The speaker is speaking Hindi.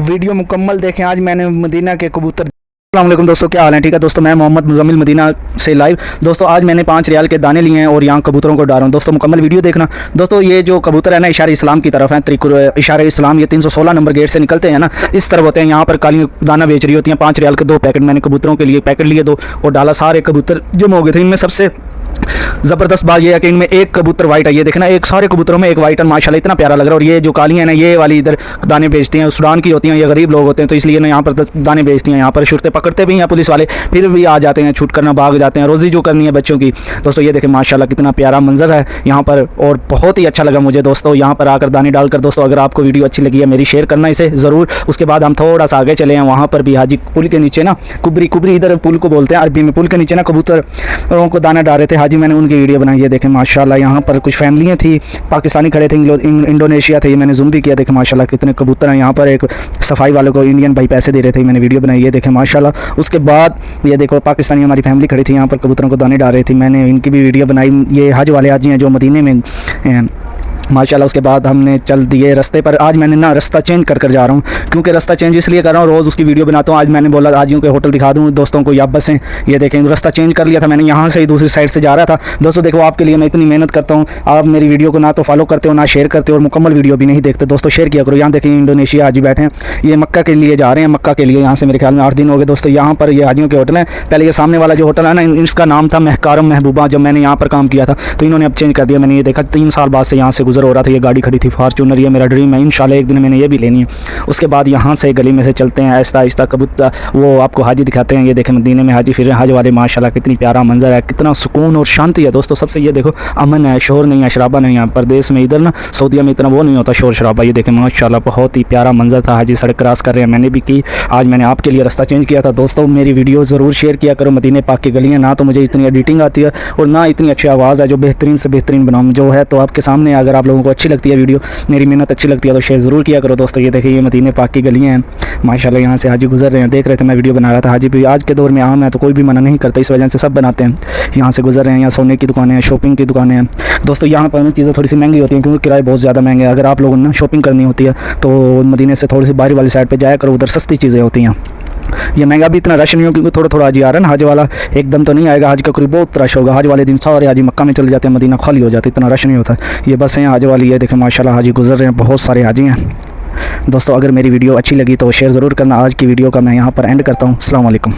वीडियो मुकम्मल देखें। आज मैंने मदीना के कबूतर। अस्सलाम वालेकुम दोस्तों, क्या हाल है? ठीक है दोस्तों, मैं मोहम्मद मुज़म्मिल मदीना से लाइव। दोस्तों आज मैंने 5 रियाल के दाने लिए हैं और यहाँ कबूतरों को डाल रहा हूँ। दोस्तों मुकम्मल वीडियो देखना। दोस्तों ये जो कबूतर है ना, इशारे इस्लाम की तरफ है। इशारे इस्लाम ये 316 नंबर गेट से निकलते हैं ना, इस तरफ होते हैं। यहाँ पर काली दाना बेच रही होती हैं। 5 रियाल के 2 पैकेट मैंने कबूतरों के लिए पैकेट लिए 2 और डाला। सारे कबूतर जम हो गए थे। इनमें सबसे ज़बरदस्त बात यह है कि इनमें एक कबूतर वाइट है। ये देखना, एक सारे कबूतरों में एक वाइट है। माशाल्लाह इतना प्यारा लग रहा है। और ये जो काली है ना, ये वाली इधर दाने बेचती हैं, सूडान की होती हैं। ये गरीब लोग होते हैं तो इसलिए ना यहाँ पर दाने बेचती हैं। यहाँ पर शुरते पकड़ते भी हैं पुलिस वाले, फिर भी आ जाते हैं, छूट करना भाग जाते हैं, रोज़ी जो करनी है बच्चों की। दोस्तों ये देखें माशाल्लाह कितना प्यारा मंजर है यहाँ पर, और बहुत ही अच्छा लगा मुझे दोस्तों यहाँ पर आकर दाने डालकर। दोस्तों अगर आपको वीडियो अच्छी लगी है मेरी, शेयर करना इसे ज़रूर। उसके बाद हम थोड़ा सा आगे चले हैं, वहाँ पर भी हाजी पुल के नीचे ना, कुबरी इधर पुल को बोलते हैं अरबी में। पुल के नीचे ना कबूतरों को दाना डाल रहे थे हाजी, मैंने उनकी वीडियो बनाई। ये देखें माशाल्लाह यहाँ पर कुछ फैमिलियाँ थी, पाकिस्तानी खड़े थे, इंडोनेशिया थे, ये मैंने जूम भी किया। देखें माशाल्लाह कितने कबूतर हैं यहाँ पर। एक सफाई वालों को इंडियन भाई पैसे दे रहे थे, मैंने वीडियो बनाई। ये देखें माशाल्लाह। उसके बाद ये देखो पाकिस्तानी हमारी फैमिली खड़ी थी यहाँ पर, कबूतरों को दाने डाल रही थी, मैंने इनकी भी वीडियो बनाई। ये हज वाले हाजी हैं जो मदीने में माशाल्लाह। उसके बाद हमने चल दिए रास्ते पर। आज मैंने ना रास्ता चेंज कर जा रहा हूँ, क्योंकि रास्ता चेंज इसलिए कर रहा हूँ, रोज़ उसकी वीडियो बनाता हूँ। आज मैंने बोला हाजियों के होटल दिखा दूँ दोस्तों को, या बसें। ये देखें रास्ता चेंज कर लिया था मैंने, यहाँ से ही दूसरी साइड से जा रहा था। दोस्तों देखो आपके लिए मैं इतनी मेहनत करता हूँ, आप मेरी वीडियो को ना तो फॉलो करते हो ना शेयर करते हो, और मुकम्मल वीडियो भी नहीं देखते। दोस्तों शेयर किया करो। यहाँ देखें इंडोनेशिया हाजी बैठे हैं, ये मक्का के लिए जा रहे हैं। मक्का के लिए यहाँ से मेरे ख्याल में 8 दिन हो गए। दोस्तों यहाँ पर ये हाजियों के होटल हैं। पहले ये सामने वाला जो होटल है ना, इसका नाम था महकारम महबूबा। जब मैंने यहाँ पर काम किया था तो इन्होंने अब चेंज कर दिया। मैंने ये देखा 3 साल बाद से यहाँ से गुजर हो रहा था, ये गाड़ी खड़ी थी फॉर्च्यूनर। ये मेरा ड्रीम है, इंशाल्लाह एक दिन मैंने ये भी लेनी है। उसके बाद यहाँ से गली में से चलते हैं आहिस्ता आहिस्ता, कबूतर वो आपको हाजी दिखाते हैं। ये देखें मदीने में हाजी फिर रहे हैं, हज वाले। माशाल्लाह कितनी प्यारा मंजर है, कितना सुकून और शांति है दोस्तों। सबसे ये देखो अमन है, शोर नहीं है, शराबा नहीं है। परदेश में इधर ना सऊदीया में इतना वो नहीं होता शोर शराबा। ये देखें माशाल्लाह बहुत ही प्यारा मंजर था। हाजी सड़क क्रॉस कर रहे हैं, मैंने भी की। आज मैंने आपके लिए रास्ता चेंज किया था। दोस्तों मेरी वीडियो ज़रूर शेयर किया करो। मदीने पाक की गलियाँ, ना तो मुझे इतनी एडिटिंग आती है और ना इतनी अच्छी आवाज़ है जो बेहतरीन से बेहतरीन बनाऊँ जो है। तो आपके सामने अगर आप लोगों को अच्छी लगती है वीडियो, मेरी मेहनत अच्छी लगती है तो शेयर ज़रूर किया करो दोस्तों। ये देखिए ये मदीने पाक की गलियाँ हैं माशाल्लाह। यहाँ से हाजी गुजर रहे हैं, देख रहे थे मैं वीडियो बना रहा था। हाजी भी आज के दौर में आम है तो कोई भी मना नहीं करता, इस वजह से सब बनाते हैं। यहाँ से गुजर रहे हैं, यहाँ सोने की दुकानें हैं, शॉपिंग की दुकानें हैं। दोस्तों यहाँ पर चीज़ें थोड़ी सी महंगी होती हैं क्योंकि किराए बहुत ज़्यादा महंगे हैं। अगर आप लोगों ने शॉपिंग करनी होती है तो मदीने से थोड़ी सी बाहरी वाली साइड पर जाया करो, उधर सस्ती चीज़ें होती हैं। ये महंगा भी इतना रश नहीं हो, क्योंकि थोड़ा थोड़ा हाजी आ रहा है ना। हज वाला एकदम तो नहीं आएगा, हज का करीब बहुत रश होगा। हज वाले दिन सारे हाजी मक्का में चले जाते हैं, मदीना खाली हो जाता है, इतना रश नहीं होता। ये बस हैं हज वाली, ये देखें माशाल्लाह हाजी गुजर रहे हैं, बहुत सारे हाजी हैं दोस्तों। अगर मेरी वीडियो अच्छी लगी तो शेयर ज़रूर करना। आज की वीडियो का मैं यहाँ पर एंड करता हूँ। अस्सलाम वालेकुम।